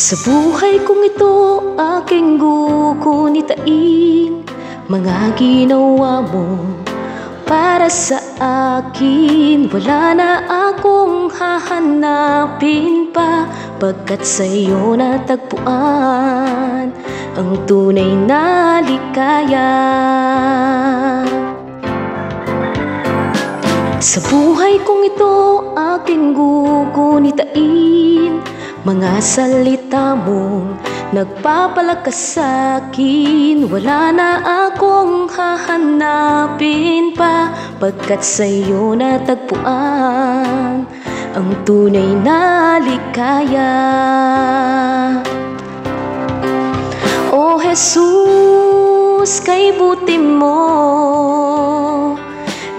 Sa buhay kong ito, aking gugunitain mga ginawa mo para sa akin. Wala na akong hahanapin pa, pagkat sa'yo natagpuan ang tunay na ligaya. Sa buhay kong ito, aking gugunitain mga salita mong nagpapalakas sa'kin. Wala na akong hahanapin pa, pagkat sa'yo natagpuan ang tunay na ligaya. O Jesus, kay buti mo,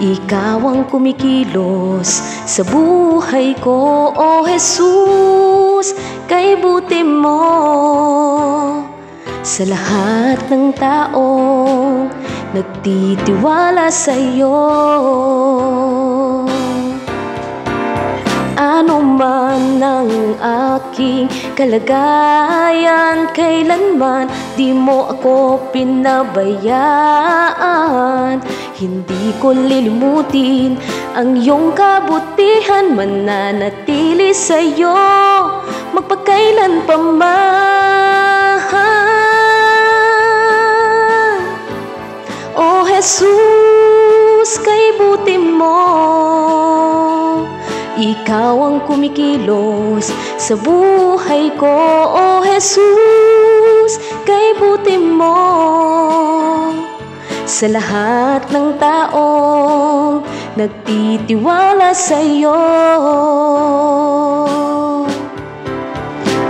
ikaw ang kumikilos sa buhay ko. O Jesus, kay buti mo, sa lahat ng taong nagtitiwala sa'yo. Ano man ang aking kalagayan, kailanman di mo ako pinabayaan. Hindi ko lilimutin ang iyong kabutihan, mananatili sa'yo magpakailan pa man. O Jesus, kay buti mo, ikaw ang kumikilos sa buhay ko. O Jesus, kay buti mo, sa lahat ng taong nagtitiwala sa'yo.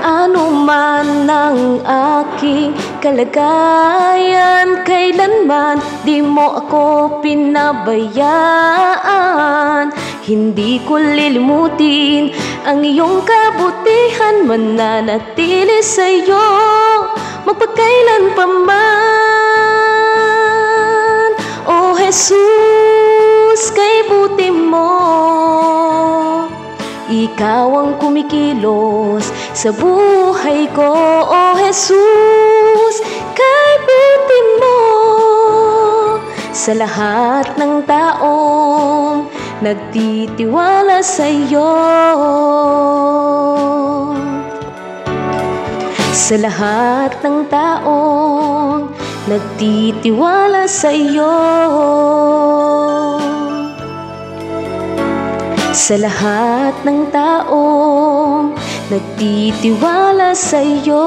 Ano man ang aking kalagayan, kailanman di mo ako pinabayaan. Hindi ko lilimutin ang iyong kabutihan, mananatili sa'yo magpakailan pa man. O Jesus, kay buti mo, ikaw ang kumikilos sa buhay ko. O Jesus, kay buti mo, sa lahat ng taong nagtitiwala sa'yo. Sa lahat ng taong nagtitiwala sa'yo. Sa lahat ng taong nagtitiwala sa'yo.